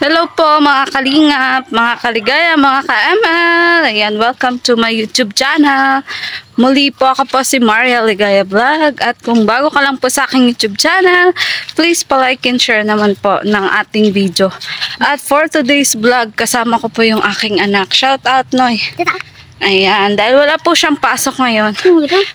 Hello po mga kalingap, mga kaligaya, mga ka-ML. Ayan, welcome to my YouTube channel. Muli po ako po si Maria Ligaya Vlog. At kung bago ka lang po sa aking YouTube channel, please pa-like and share naman po ng ating video. At for today's vlog, kasama ko po yung aking anak. Shout out, Noy. Ayan, dahil wala po siyang pasok ngayon,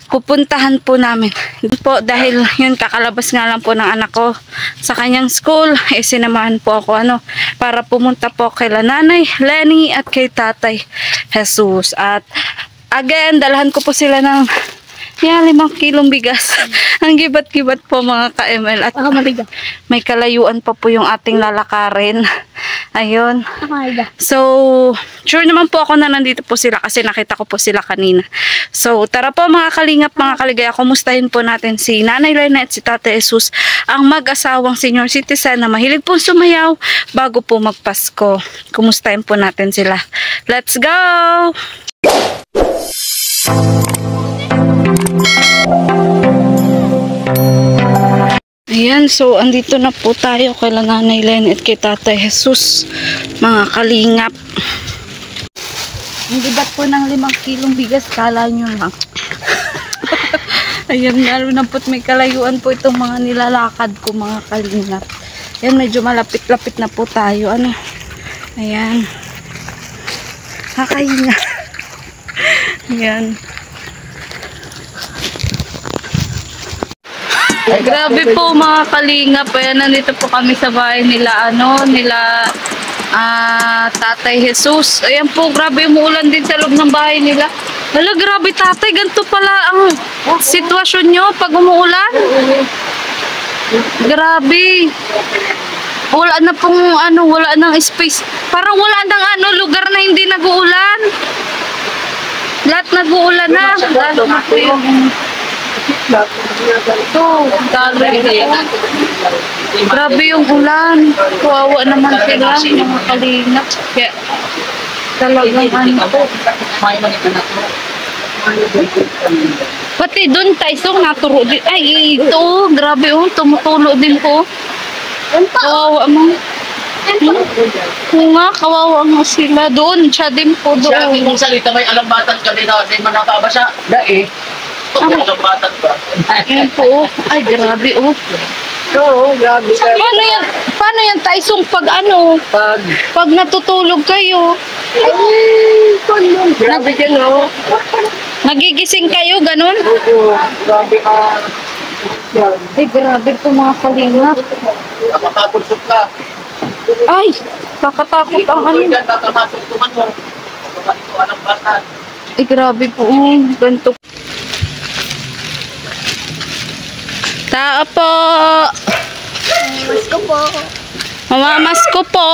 pupuntahan po namin. Po, dahil yun, kakalabas nga lang po ng anak ko sa kanyang school, sinamahan po ako para pumunta po kay Nanay Lenny at kay Tatay Jesus. At again, dalahan ko po sila ng 5 kilong bigas. Ang gibat-gibat po mga ka-ML. At may kalayuan pa po yung ating lalakarin. Ayun. So, sure naman po ako na nandito po sila kasi nakita ko po sila kanina. So, tara po mga kalingap, mga kaligaya. Kumustahin po natin si Nanay Lenny at si Tatay Jesus, ang mag-asawang senior citizen na mahilig po sumayaw bago po magpasko. Kumustahin po natin sila. Let's go! Ayan, so andito na po tayo kay Nanay Lenny at kay Tatay Jesus, mga kalingap. Ang gibat po ng 5 kilong bigas, kala nyo lang. Ayan, lalo na po't may kalayuan po itong mga nilalakad ko, mga kalingap. Ayan, medyo malapit-lapit na po tayo. Ayan. Kakahinga. Ayan. Grabe po mga kalingap. Ayan, nandito po kami sa bahay nila, Tatay Jesus. Ayan po, grabe umuulan din sa loob ng bahay nila. Hala, grabe tatay, ganito pala ang sitwasyon nyo pag umuulan. Grabe. Wala na pong wala nang space. Parang wala nang lugar na hindi nag-uulan. Lahat nag-uulan na. Grabe yung ulan. Kawawa naman sila, mga kalingap. Kaya talagang pati doon tayo naturo din. Ay, ito, grabe tumutulo din po. Kawawa mo. Nga, kawawa mo sila. Doon, siya din po doon. Siya, kung salita may alambatan ka din, hindi man nakabasa. Dahil, alambatan ba? Ayan po. Ay, grabe Oo, grabe. Paano yan, Taisong, pag natutulog kayo? Grabe dyan, Nagigising kayo, ganun? Oo, grabe ka. Ay, grabe po mga kalingap. Nakakapunsok ka. Ay, kakatakot ang Nakakapunsok ka mo. Alambatan. Ay, grabe po. Ganito. Tao po. Masko po. Mamamas ko po.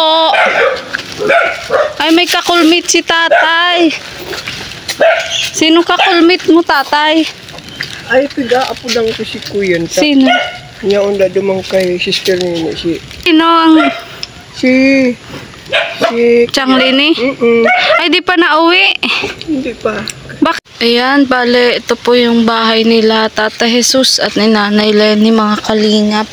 Ay, may kakulmit si tatay. Sino kakulmit mo, tatay? Ay, piga-apo lang ko si Kuyan. Sino? Niya onda dumang kay sister niya Sino ang si Changlini? Ay, di pa nauwi. Hindi pa. Ayan, bale, ito po yung bahay nila Tata Jesus at ni Nanay Lenny, mga kalingap.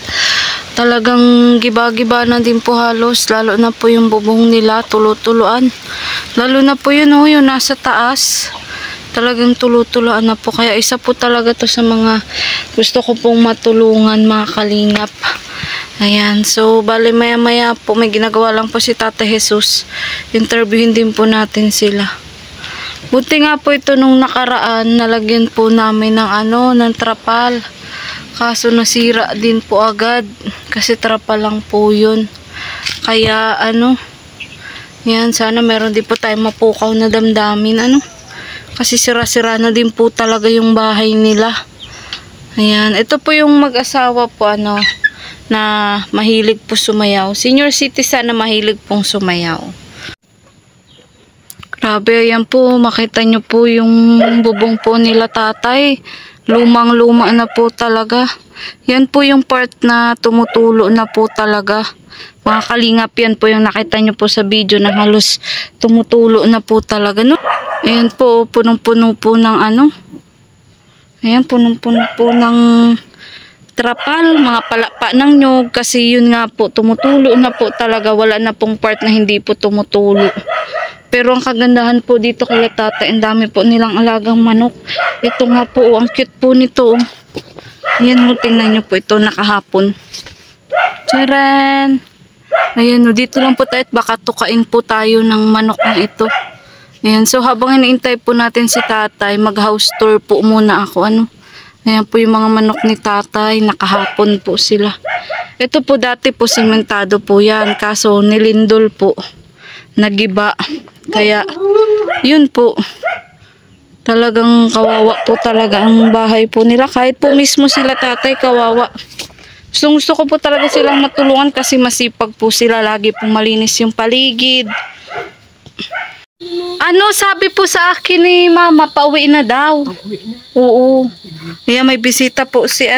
Talagang giba-giba na din po halos, lalo na po yung bubong nila, tulo-tuloan. Lalo na po yun, yung nasa taas. Talagang tulo-tuloan na po. Kaya isa po talaga to sa mga gusto ko pong matulungan, mga kalingap. Ayan, so bale maya-maya po, may ginagawa lang po si Tata Jesus. Interviewin din po natin sila. Buti nga po ito nung nakaraan, nalagyan po namin ng trapal. Kaso nasira din po agad kasi trapal lang po yun. Kaya yan, sana meron din po tayong mapukaw na damdamin kasi sira-sira na din po talaga yung bahay nila. Ayan, ito po yung mag-asawa po na mahilig po sumayaw. Senior citizen na mahilig pong sumayaw. Grabe, ayan po, makita nyo po yung bubong po nila tatay. Lumang-luma na po talaga. Yan po yung part na tumutulo na po talaga. Mga kalingap, yan po yung nakita nyo po sa video na halos tumutulo na po talaga. Ayan po, punong-puno po ng Ayan, punong-puno po ng trapal, mga palapa ng nyog kasi yun nga po, tumutulo na po talaga. Wala na pong part na hindi po tumutulo. Pero ang kagandahan po dito kay tatay, ang dami po nilang alagang manok. Ito nga po, ang cute po nito. Ayan mo, tingnan nyo po ito nakahapon. Charan! Ayan o, dito lang po tayo at baka tukain po tayo ng manok na ito. Ayan, so habang iniintay po natin si tatay, mag-house tour po muna ako. Ayan po yung mga manok ni tatay, nakahapon po sila. Ito po dati po sementado po yan, kaso nilindol po, nagiba. Kaya, yun po, talagang kawawa po talaga ang bahay po nila. Kahit po mismo sila tatay, kawawa. Gusto ko po talaga silang matulungan kasi masipag po sila. Lagi pong malinis yung paligid. Sabi po sa akin ni mama, pauwi na daw. Oo. Kaya may bisita po si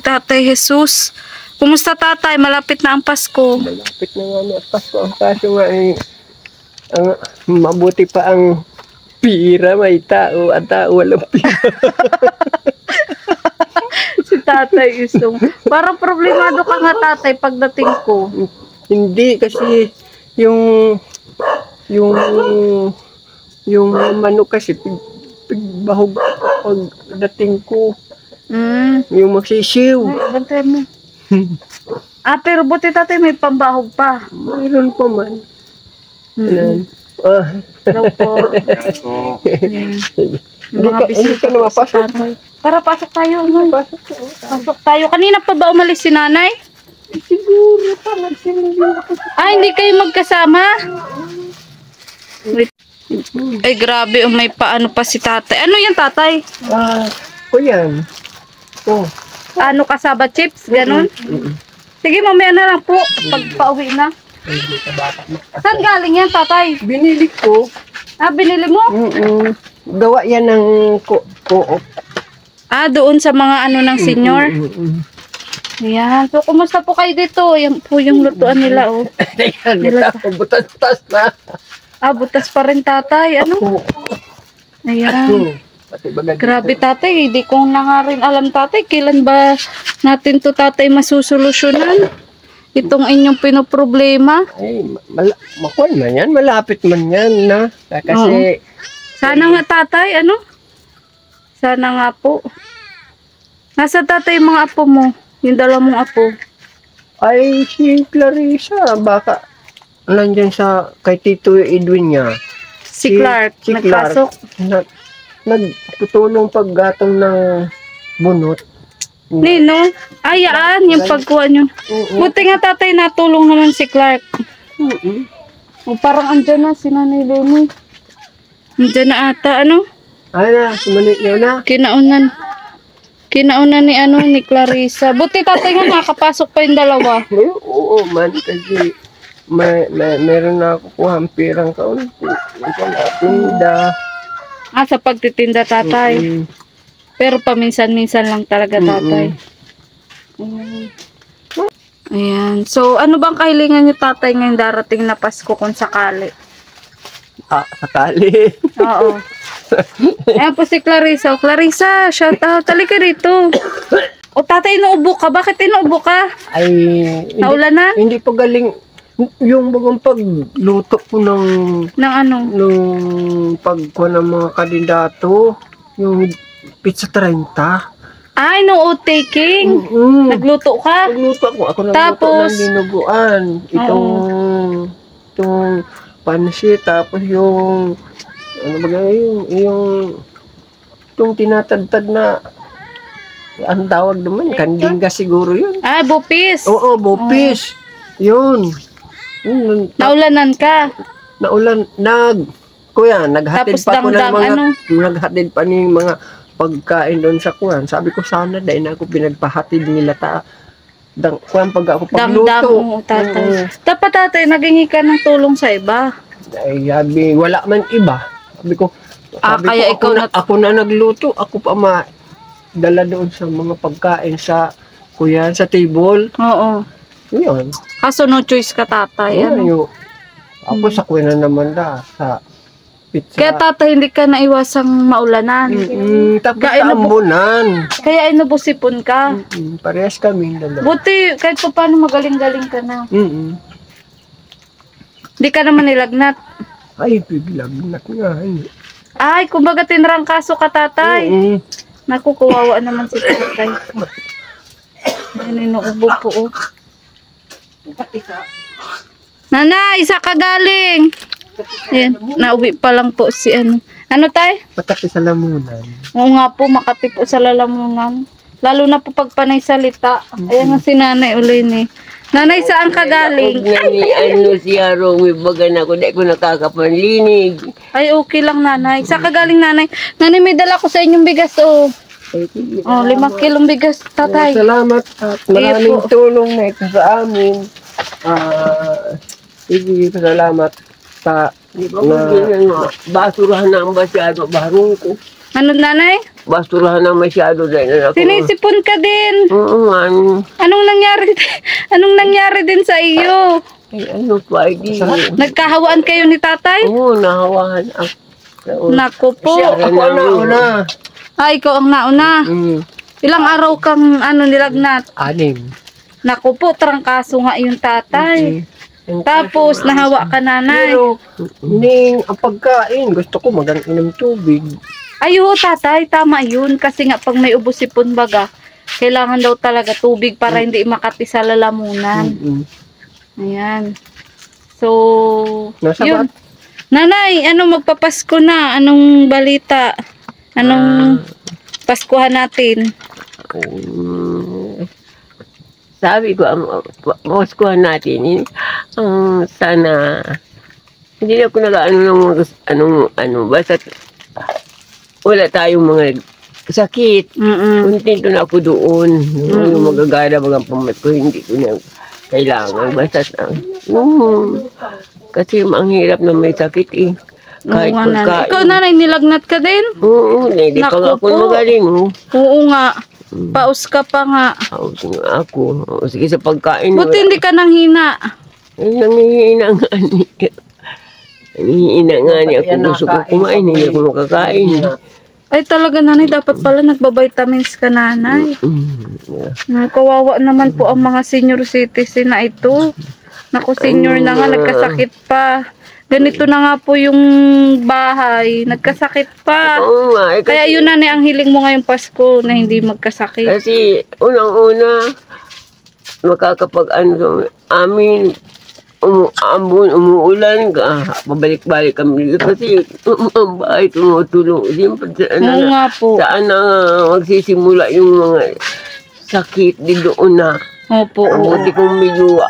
Tatay Jesus. Kumusta tatay? Malapit na ang Pasko. Malapit na nga na Pasko. Ang kaso nga mabuti pa ang pira, may tao at tao walang pira. Si tatay isong. Parang problemado ka nga tatay pagdating ko. Hindi kasi yung manok kasi pigbahog pagdating ko. Yung magsisiw. Bantay mo. Pero buti tatay may pambahog pa. Mayroon pa man. Daw po. Hindi ka na mapasok. Tara, pasok tayo. Pasok tayo. Kanina pa ba umalis si nanay? Siguro pa nagsilindi. Hindi kayo magkasama? Wait. Ay, grabe. May paano pa si tatay. Ano yan, tatay? Yan. Kasaba chips? Ganon? Sige, mamaya na lang po. Pag pauwi na. Saan galing yan, tatay? Binili ko. Binili mo? Gawa yan ng co-op. Doon sa mga ng senior? Ayan. So, kumusta po kayo dito? Yan po yung lutuan nila, Butas-butas na. Butas pa rin, tatay. Ayan. Grabe, tatay. Hindi ko na nga rin alam, tatay. Kailan ba natin to, tatay, masusolusyonan? Itong inyong pinoproblema? Ay, makuha man yan. Malapit man yan na. Kasi... Sana nga, tatay. Sana nga po. Nasa tatay yung mga apo mo? Yung dala mong apo? Ay, si Clarissa. Baka nandiyan sa kay Tito Edwin niya. Si Clark. Si nagpasok? Clark. Nagtutulong paggatong ng bunot. Nino? Ayaan, yung pagkuha nyo. Buti nga tatay, natulong naman si Clark. Parang andyan na si Nanay Lenny. Andyan na ata, Sumanit niyo na. Kinaunan ni Clarissa. Buti tatay nga nakapasok pa yung dalawa. Oo man, kasi meron na ako kuhang pirang kaunti. Tinda. Sa pagtitinda, tatay. Pero paminsan-minsan lang talaga, tatay. Ayan. So, ano bang kahilingan niyo, tatay, ngayong darating na Pasko kung sakali? Sakali. Oo. Ayan po si Clarissa. Clarissa, shout out. Halika rito. Tatay, inuubo ka. Bakit inuubo ka? Ay, Naulan na? Hindi pa galing. Yung bagang pagluto ko ng nung pagkuha ng mga kandidato, yung pizza 30. No oat-taking. Nagluto ka? Nagluto ako. Ako nagluto Tapos, ng dinuguan. Itong pansit, tapos yung itong tinatadtad na ang tawag naman, kandinga siguro yun. Bupis. Oo, bupis. Yun. Naulanan ka. Kuya, naghatid Tapos pa ako ng mga, dangdang, naghatid pa ng mga pagkain doon sa kuwan. Sabi ko sana, dahil na ako pinagpahatid nila kuwan pag ako pagluto. Tatay. Dapat tatay, nagingi ka ng tulong sa iba. Ay, sabi, wala man iba. Sabi ko, kaya ako na nagluto, ako pa dala doon sa mga pagkain sa kuya, sa table. Oo. Yun. Kaso no choice ka, tatay. Ako sa kuya na naman sa pizza. Kaya tatay, hindi ka naiwasang maulanan. Tapos Kaya ambunan. Kaya inubusipon ka. Parehas kami dalawa. Buti, kahit pa paano magaling-galing ka na. Hindi ka naman nilagnat. Ay, biglagnat nga. Ay, kumbaga tinrangkaso ka, tatay. Naku, kawawa naman si tatay. Ay, ninuubo po, oh. Nanay, isa ka galing. Ayan, nauwi pa lang po si ano. Ano, tay? Patapi sa lamunan. Oo nga po, makati po sa lalamunan. Lalo na po pag panay salita. Ayan nga si nanay uli ni. Nanay, saan ka galing? Ano siya Romy, baga na ko, di ko nakakapanlinig. Ay, okay lang, nanay. Saan ka galing, nanay? Nanay, may dala ko sa inyong bigas, oh. Oh, 5 kilong bigas, tatay. Salamat at maraming tulong na ito sa amin. Sige, salamat sa Basurahan na ang masyado, barong ko. Ano, nanay? Basurahan na masyado dahil na ako. Sinisipon ka din. Oo, ano. Anong nangyari? Anong nangyari din sa iyo? Ay, ano pa, di. Nagkahawaan kayo ni tatay? Oo, nahawahan ako. Naku po. ako na. Ay, ikaw ang nauna. Ilang araw kang nilagnat? 6. Naku po, trangkaso nga yung tatay. Tapos, nahawa ka, nanay. Pero, ang pagkain, gusto ko inom tubig. Ayo, tatay, tama yun. Kasi nga, pag may ubos-sipon baga, kailangan daw talaga tubig para hindi makati sa lalamunan. Ayan. So, yun. Nanay, magpapasko na? Anong balita? Anong Paskuhan natin? Sabi ko, Paskuhan natin, sana, hindi na ako nag-ano, basta wala tayong mga sakit. Kontento na ako doon. Yung magagala, mga pamat ko, hindi ko na kailangan. Basta, kasi ang hirap na may sakit eh. Kahit pagkain. Ikaw, nanay, nilagnat ka din? Oo, hindi pa nga ako magaling. Oo nga. Paus ka pa nga. Paus nga ako. Sige, sa pagkain. Buti hindi ka nanghina. Nanghihina nga niya. Nanghihina nga niya. Kung gusto ko kumain, hindi ako makakain. Ay talaga, nanay, dapat pala nagbabitamins ka, nanay. Kawawa naman po ang mga senior citizen na ito. Naku, senior na nga, nagkasakit pa. Ganito na nga po yung bahay, nagkasakit pa. Oo nga. Kaya yun, nanay, ang hiling mo ngayong Pasko na hindi magkasakit. Kasi unang-una, amin, umuulan ka, pabalik-balik kami. Kasi ang bahay tumutulong. Siyempre, saan na magsisimula yung mga sakit di doon na. Opo. Buti kong medyo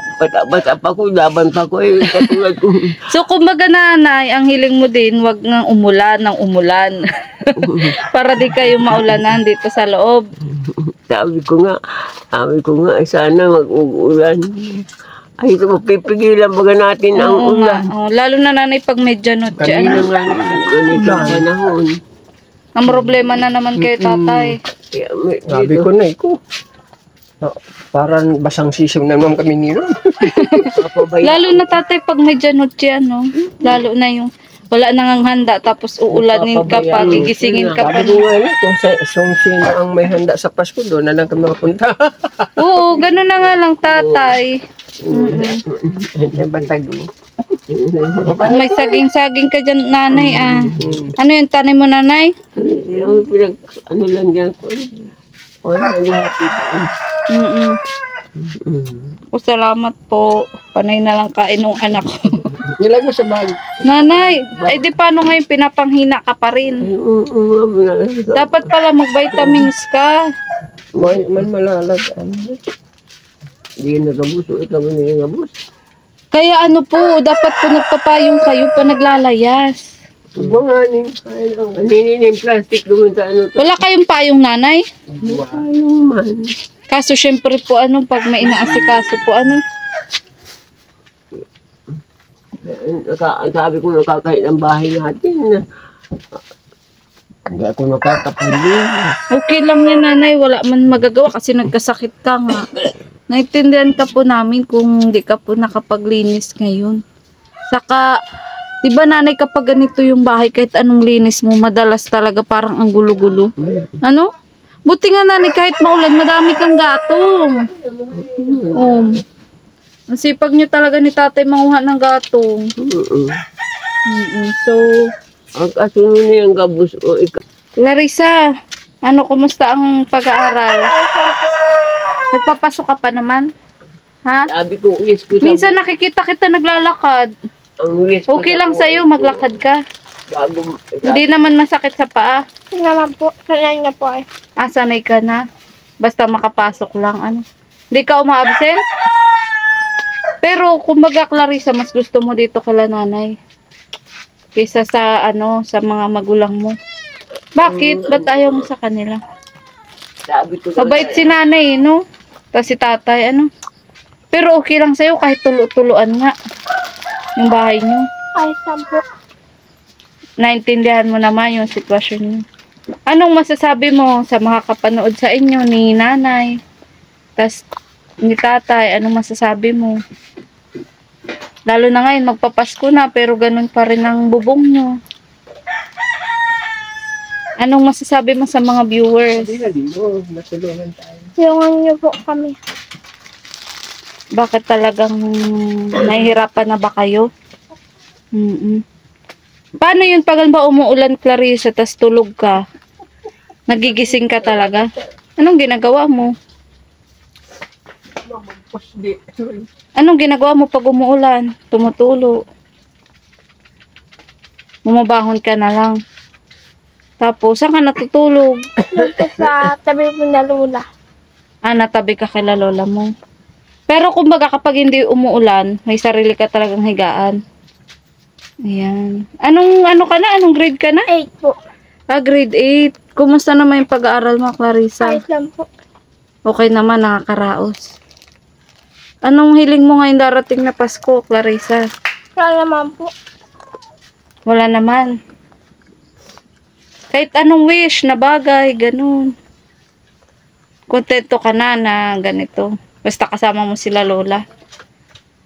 bata pa ko, laban pa ko eh. Katulad ko. So, kumbaga, nanay, ang hiling mo din, wag nang umulan ng umulan. Para di kayo maulanan dito sa loob. Sabi ko nga, sana mag-uulan. Ay, ito mapipigilan baga natin ang ulan. Lalo na, nanay, pag medyo notya. Kanina nga, ganito ang panahon. Ang problema na naman kayo, tatay. Sabi ko na, parang basang sisim na naman kami nila. Lalo na, tatay, pag medyo notya, lalo na yung wala nang handa, tapos uulanin ka pa, gigisingin ka pa. Sabi ko nga, kung sino ang may handa sa Pasko, doon na lang kami makapunta. Oo, gano'n na nga lang, tatay. May saging-saging ka dyan, nanay, Ano yung tanay mo, nanay? Ano lang yan ko. Salamat po. Panay na lang kain ng anak ko. Nilag mo sa bag. Nanay, di paano ngayon pinapanghina ka pa rin? Dapat pala mag-vitamins ka. Man malalag. Hindi nagabuso. Ikaw na nagabus. Kaya po, dapat po nagpapayong kayo pa naglalayas. Hindi plastic doon sa ano. Wala kayong payong, nanay? Payong man. Kaso syempre po, pag may inaasikaso po, Sabi ko nakakain ang bahay natin. Hindi ako nakakapili. Okay lang yan, nanay. Wala man magagawa kasi nagkasakit ka nga. Naintindihan ka po namin kung hindi ka po nakapaglinis ngayon. Saka, Diba nanay, kapag ganito yung bahay, kahit anong linis mo, madalas talaga parang ang gulo-gulo. Ano? Buti nga nanay, kahit maulan, madami kang gatong. Ang sipag nyo talaga ni tatay manguha ng gatong. So, Ang kasunod na yung gabos o Larissa, ano, kumusta ang pag-aaral? Nagpapasok ka pa naman? Ha? sabi ko, yes ko Minsan nakikita kita naglalakad. Okay lang sa'yo, maglakad ka. Bago, Hindi naman masakit sa paa. Hindi naman po. Sanay na po ay. Sanay ka na. Basta makapasok lang. Ano? Hindi ka uma-absent? Pero, kumbaga, Clarissa, mas gusto mo dito kala nanay. Kaysa sa, sa mga magulang mo. Bakit? Ba't ayaw mo sa kanila? sabi ko, Mabait si nanay, no? Tapos si tatay, Pero okay lang sa'yo kahit tulo-tuluan nga. Yung bahay niyo. Ay, sampo. Naintindihan mo naman yung sitwasyon niyo. Anong masasabi mo sa mga kapanood sa inyo ni nanay? Tas ni tatay, anong masasabi mo? Lalo na ngayon, magpapasko na, pero ganun pa rin ang bubong nyo. Anong masasabi mo sa mga viewers? Natulungan tayo. Tulungan niyo po kami. Bakit talagang nahihirapan na ba kayo? Paano yun pag ba umuulan, Clarissa, tas tulog ka? Nagigising ka talaga? Anong ginagawa mo? Anong ginagawa mo pag umuulan? Tumutulo. Bumabahon ka na lang. Tapos, saan ka natutulog? Dito sa tabi po na lula. Natabi ka kay lola mo. Pero kumbaga kapag hindi umuulan, may sarili ka talagang higaan. Ayan. Ano ka na? Anong grade ka na? 8 po. Grade 8. Kumusta naman yung pag-aaral mo, Clarissa? Ayos lang po. Okay naman, nakakaraos. Anong hiling mo ngayon darating na Pasko, Clarissa? Wala naman po. Wala naman. Kahit anong wish na bagay, ganun. Kontento ka na ganito. Basta kasama mo sila lola.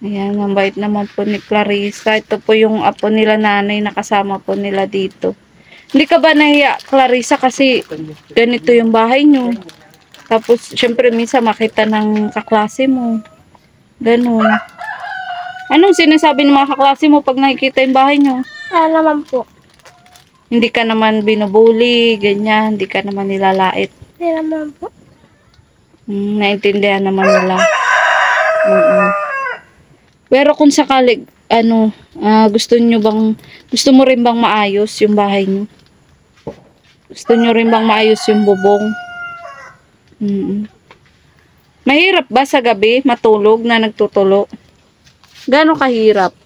Ayan, ang bait naman po ni Clarissa. Ito po yung apo nila nanay na kasama po nila dito. Hindi ka ba nahiya, Clarissa, kasi ganito yung bahay nyo? Tapos, syempre, minsan makita ng kaklase mo. Ganun. Anong sinasabi ng mga kaklase mo pag nakikita yung bahay nyo? Wala naman po. Hindi ka naman binubuli, ganyan. Hindi ka naman nilalait. Hindi naman po. Naintindihan naman nila. Pero kung sakali, gusto mo rin bang maayos yung bahay niyo? Gusto nyo rin bang maayos yung bubong? Mahirap ba sa gabi matulog na nagtutulo? Gano'ng kahirap?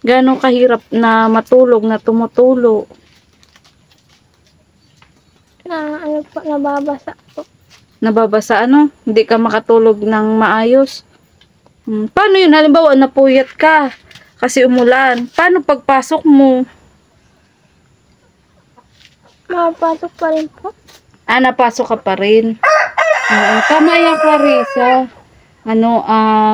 Gano'ng kahirap na matulog na tumutulo? Nababasa po. Nababasa Hindi ka makatulog ng maayos? Paano yun? Halimbawa, napuyat ka kasi umulan. Paano pagpasok mo? Mapasok pa rin po. Napasok ka pa rin. Tama yan, Clarissa.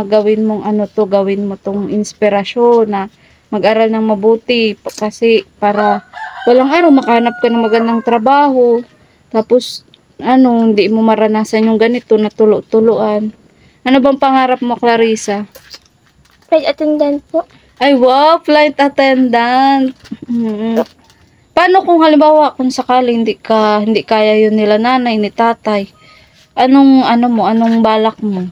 Gawin mo tong inspirasyon na mag-aral ng mabuti kasi para walang araw makahanap ka ng magandang trabaho. Tapos, hindi mo maranasan yung ganito na tulo-tuluan. Ano bang pangarap mo, Clarissa? Flight attendant po. Ay, wow, flight attendant. Paano kung halimbawa, kung sakali hindi kaya yun nila nanay, ni tatay? Anong balak mo?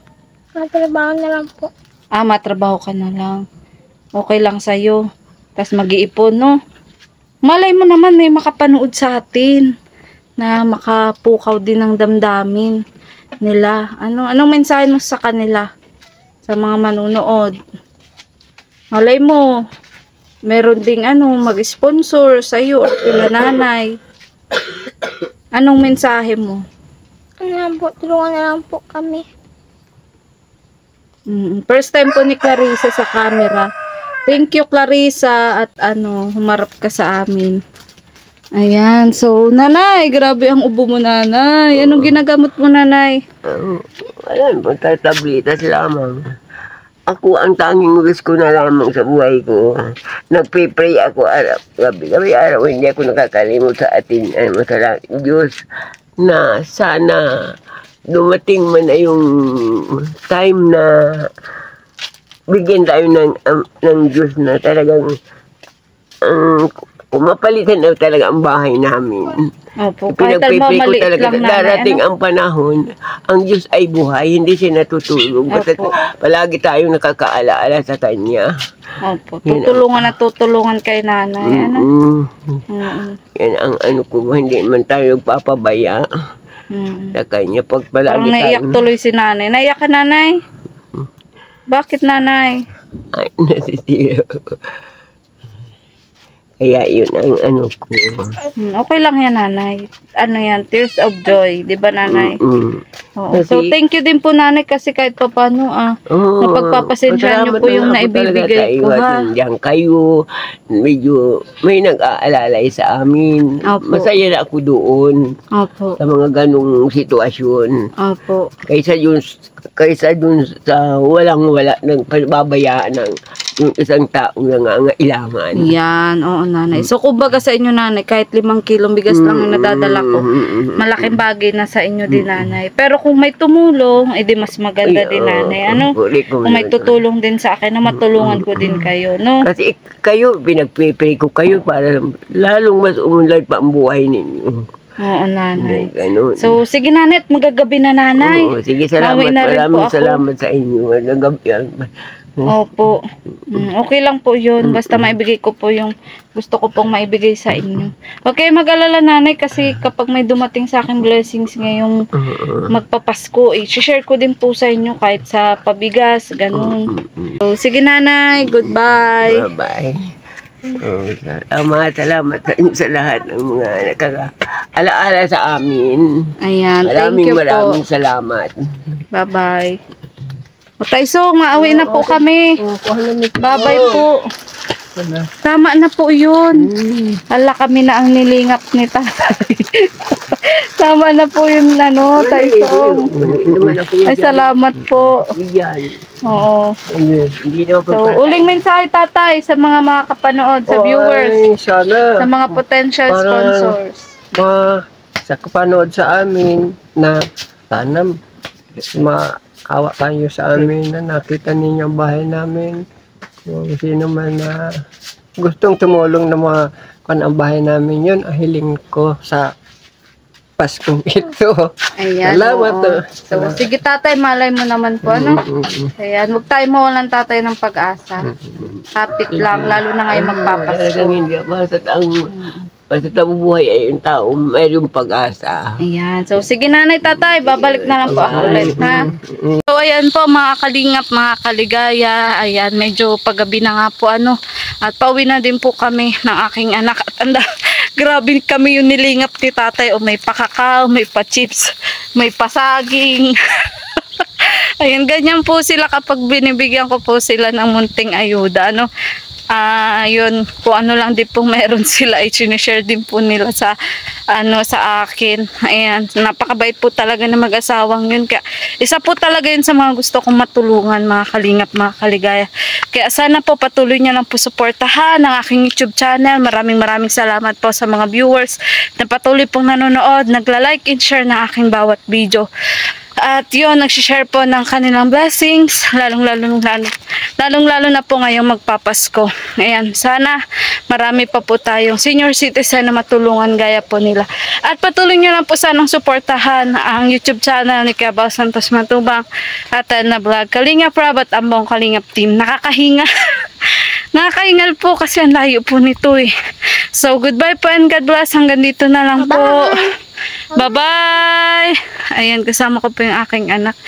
Matrabaho na lang po. Matrabaho ka na lang. Okay lang sa'yo. Tapos mag-iipon, no? Malay mo naman may makapanood sa atin na makapukaw din ng damdamin nila. Anong mensahe mo sa kanila? Sa mga manunood? Malay mo, meron ding mag-sponsor sa'yo o kila nanay. Anong mensahe mo? Tulungan na lang po kami. First time po ni Clarissa sa camera. Thank you, Clarissa, at humarap ka sa amin. Ayan, so, nanay, grabe ang ubo mo, nanay. Anong ginagamot mo, nanay? Ayan, magtatablitas lamang. ako ang tanging wish ko na lamang sa buhay ko. Nagpipray ako gabi araw, hindi ako nakakalimot sa ating masalang Diyos na sana dumating man na yung time na bigyan tayo ng Diyos na talagang mapalitan na talaga ang bahay namin. Opo, kahit Pinagpipray ko maliit talaga, lang na darating ang panahon, ang Diyos ay buhay, hindi siya natutulog. Basta Opo. palagi tayong nakakaalaala sa Kanya. Opo, tutulungan kay nanay. Ano? Yan ang ano ko, hindi man tayo papabaya sa Kanya. Pag palagi Parang naiyak tayong... tuloy si nanay. Naiyak ka, nanay? Bakit, nanay? Ay, nasisira ko. Kaya yun ang ano ko. Okay lang yan, nanay. Ano yan, tears of joy. Di ba, nanay? Oo. So, thank you din po, nanay, kasi kahit pa paano, napagpapasensya niyo po yung naibibigay ko, ha? Diyan kayo, medyo may nag-aalalay sa amin. Opo. Masaya na ako doon Opo. sa mga ganong sitwasyon. Opo. Kaysa dun sa walang-wala ng pababayaan ng yung isang tao na nangangailangan. Yan, oo, nanay. So, kumbaga sa inyo, nanay, kahit 5 kilong bigas lang yung nadadala ko, malaking bagay na sa inyo din, nanay. Pero kung may tumulong, edi mas maganda din, nanay. Ano? Kung may tutulong din sa akin, na matulungan ko din kayo, no? Kasi kayo, pinagpipray ko kayo para lalong mas umunlad pa ang buhay ninyo. Oo, nanay. Ganun. So, sige, nanay, magagabi na, nanay. Oo, sige, salamat. Bawi na rin po Maraming ako. salamat sa inyo. Opo. Okay lang po yun. Basta maibigay ko po yung gusto ko pong maibigay sa inyo. Okay, mag-alala, nanay, kasi kapag may dumating sa akin blessings ngayong magpapasko, share ko din po sa inyo kahit sa pabigas, ganun. So, sige, nanay. Goodbye. Bye-bye. Salamat sa inyo sa lahat ng mga nakaka-alaala sa amin. Ayan, thank you po. Maraming salamat. Bye-bye. O, Taiso, maawi na po kami. Bye-bye po. Tama na po yun. Ala, kami na ang nilingap ni tatay. Tama na po yun, Taiso. Ay, salamat po. Oo. So, uling mensahe, tatay, sa mga kapanood, sa viewers, Sana sa mga potential sponsors. sa kapanood sa amin na sana maawa kayo sa amin na nakita ninyo ang bahay namin. Kung sino man na gustong tumulong na mga ang bahay namin, yun ang hiling ko sa Paskong ito. Ayan, Salamat. oo. So, sige, tatay, malay mo naman po, ano? Ayan, huwag tayo mawalan, tatay, ng pag-asa. Kapit lang, lalo na ngayon magpapasko. Basta tabubuhay ay yung tao, mayroong pag-asa. Ayan. So, sige, nanay, tatay. Babalik na lang po ako ulit, ha? So, ayan po, mga kalingap, mga kaligaya. Ayan, medyo paggabi na nga po, ano. At pauwi na din po kami ng aking anak. At grabe kami yung nilingap ni tatay. O, may pakakaw, may pa-chips, may pasaging. Ayan, ganyan po sila kapag binibigyan ko po sila ng munting ayuda, ano. Yun, kung ano lang din po meron sila, i-share din po nila sa akin. Ayan, napakabait po talaga na mag-asawang yun. Kaya, isa po talaga yun sa mga gusto kong matulungan, mga kalingap, mga kaligaya. Kaya sana po patuloy nyo lang po suportahan ang aking YouTube channel. Maraming salamat po sa mga viewers na patuloy pong nanonood, nagla-like and share ng aking bawat video. At yun, nagsishare po ng kanilang blessings, lalong-lalo na po ngayong magpapasko. Ayan, sana marami pa po tayong senior citizen na matulungan gaya po nila. At patuloy nyo lang po sanang suportahan ang YouTube channel ni Kiabao Santos Matubang at na vlog Kalingap Rob at ang buong Kalingap team. Nakakahinga. Nakakahingal po kasi ang layo po nito eh. So, goodbye po and God bless. Hanggang dito na lang po. Bye-bye! Ayan, kasama ko po yung aking anak.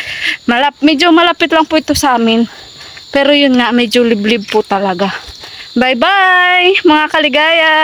Medyo malapit lang po ito sa amin. Pero yun nga, medyo liblib po talaga. Bye-bye, mga kaligaya!